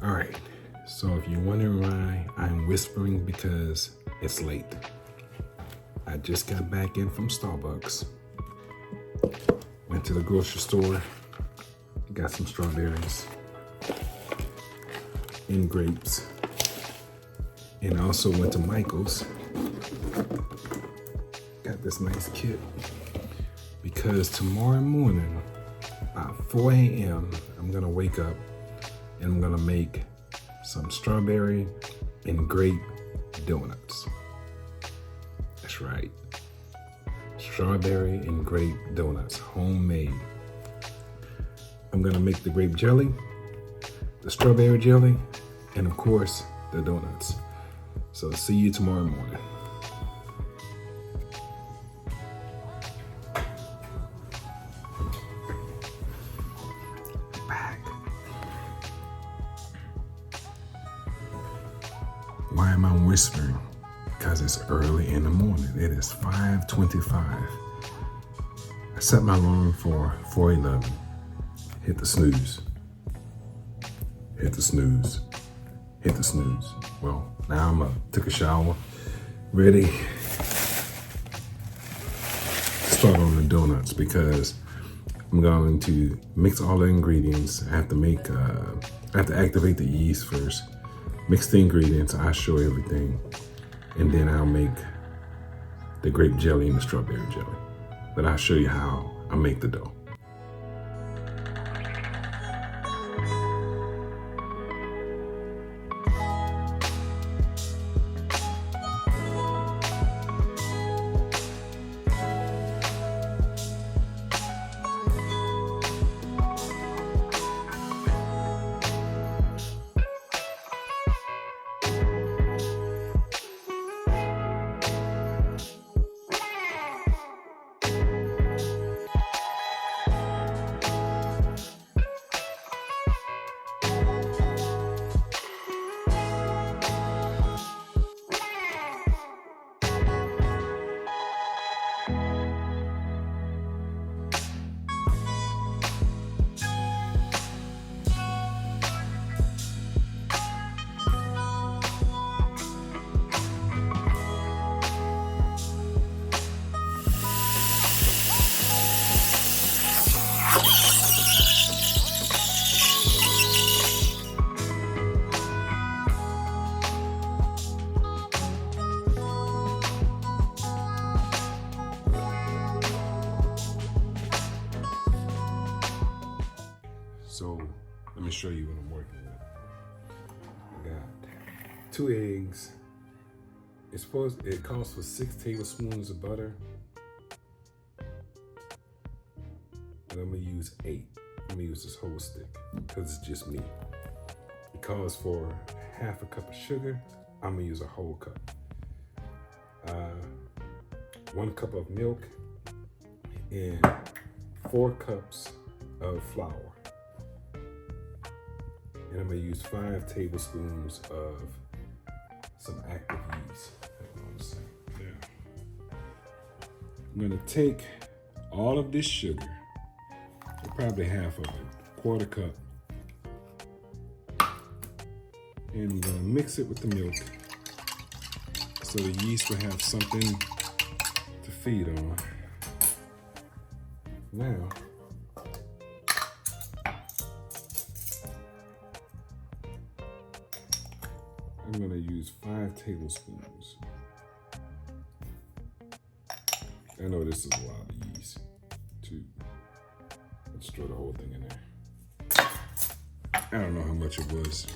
All right, so if you're wondering why I'm whispering, because it's late. I just got back in from Starbucks. Went to the grocery store, got some strawberries and grapes, and also went to Michael's. Got this nice kit because tomorrow morning at 4 a.m. I'm gonna wake up and I'm gonna make some strawberry and grape donuts. That's right. Strawberry and grape donuts, homemade. I'm gonna make the grape jelly, the strawberry jelly, and of course, the donuts. So see you tomorrow morning. Back. Why am I whispering? Because it's early in the morning. It is 5:25. I set my alarm for 4:11. Hit the snooze. Hit the snooze. Hit the snooze. Well, now I'm up. Took a shower. Ready to start on the donuts because I'm going to mix all the ingredients. I have to activate the yeast first. Mix the ingredients. I'll show everything. And then I'll make the grape jelly and the strawberry jelly. But I'll show you how I make the dough. So let me show you what I'm working with. I got 2 eggs. It calls for 6 tablespoons of butter. But I'm gonna use 8. I'm gonna use this whole stick because it's just me. It calls for half a cup of sugar. I'm gonna use a whole cup. 1 cup of milk and 4 cups of flour. And I'm gonna use 5 tablespoons of some active yeast. I'm gonna take all of this sugar, probably half of it, 1/4 cup, and I'm gonna mix it with the milk so the yeast will have something to feed on. Now, I'm gonna use 5 tablespoons. I know this is a lot of yeast too. Let's throw the whole thing in there. I don't know how much it was,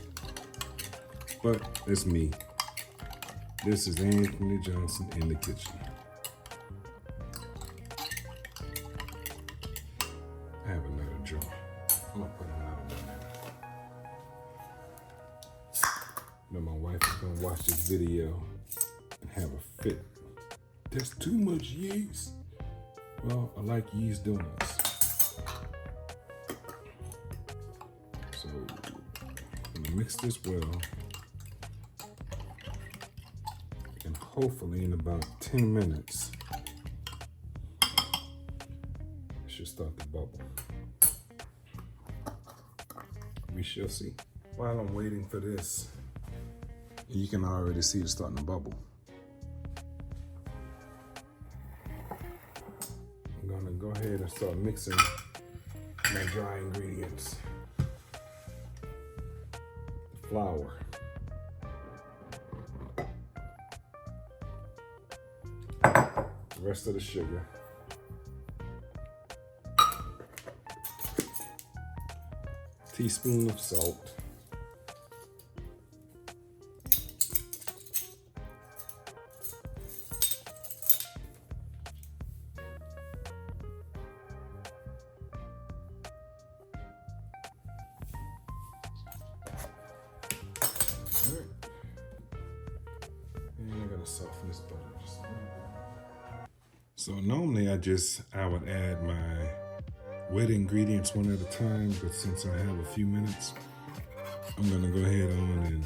but it's me. This is Anthony Johnson in the kitchen. I have another jar. I'm gonna put another one in. Now my wife is gonna watch this video and have a fit. There's too much yeast. Well, I like yeast donuts. So I'm gonna mix this well. And hopefully in about 10 minutes, it should start to bubble. We shall see. While I'm waiting for this, you can already see it starting to bubble. I'm gonna go ahead and start mixing my dry ingredients. Flour. The rest of the sugar. Teaspoon of salt. Alright. And I gotta soften this butter just a little bit. So normally I would add my wet ingredients one at a time, but since I have a few minutes, I'm gonna go ahead on and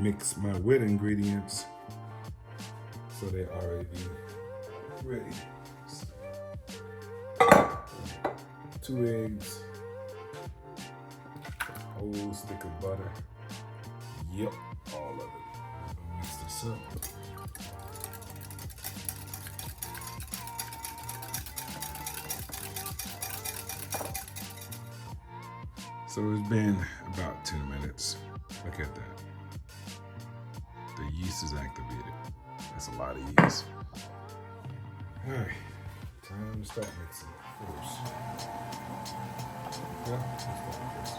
mix my wet ingredients so they already ready. 2 eggs, whole stick of butter. Yep, all of it. I'll mix this up. So it's been about 10 minutes. Look at that. The yeast is activated. That's a lot of yeast. All right, time to start mixing first. Yeah, let's start with this.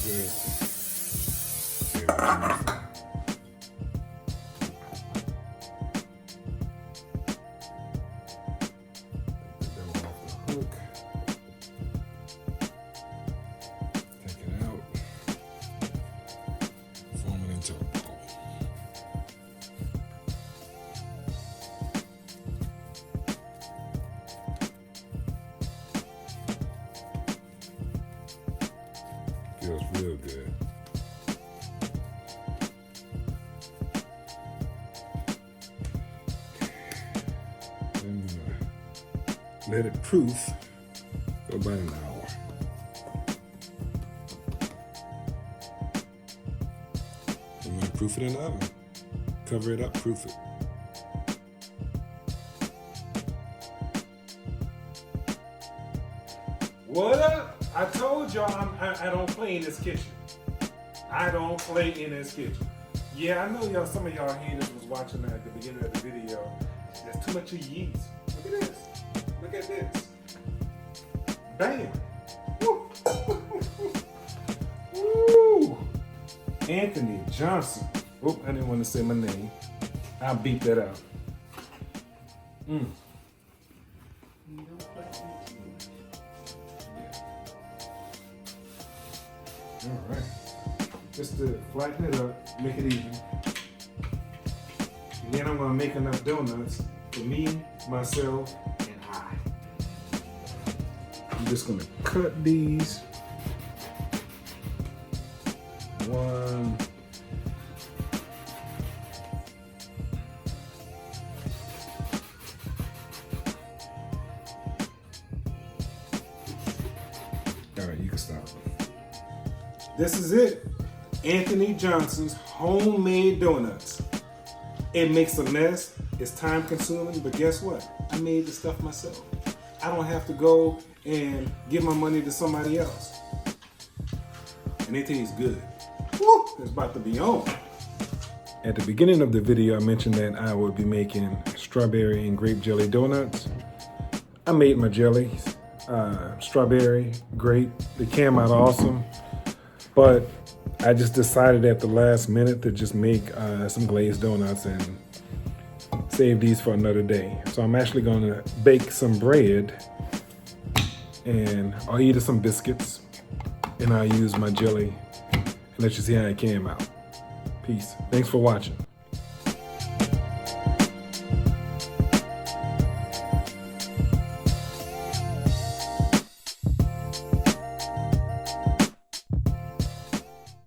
good. Take it out. Form it into a ball. Feels real good. I'm gonna let it proof for about an hour. I'm gonna proof it in the oven. Cover it up, proof it. What up? I told y'all I don't play in this kitchen. I don't play in this kitchen. Yeah, I know y'all. Some of y'all haters was watching at the beginning of the video. There's too much of yeast. Look at this. Look at this. Bam. Woo. Woo. Anthony Johnson. Oh, I didn't want to say my name. I'll beep that out. All right. Just to flatten it up, make it even. And then I'm gonna make enough donuts for me, myself, and I. I'm just gonna cut these. One. All right, you can stop. This is it. Anthony Johnson's homemade donuts. It makes a mess. It's time consuming, but guess what? I made the stuff myself. I don't have to go and give my money to somebody else. And they taste good. Woo! It's about to be on. At the beginning of the video, I mentioned that I would be making strawberry and grape jelly donuts. I made my jellies, strawberry, grape. They came out awesome. But I just decided at the last minute to just make some glazed donuts and save these for another day. So I'm actually gonna bake some bread and I'll eat some biscuits and I'll use my jelly and let you see how it came out. Peace. Thanks for watching.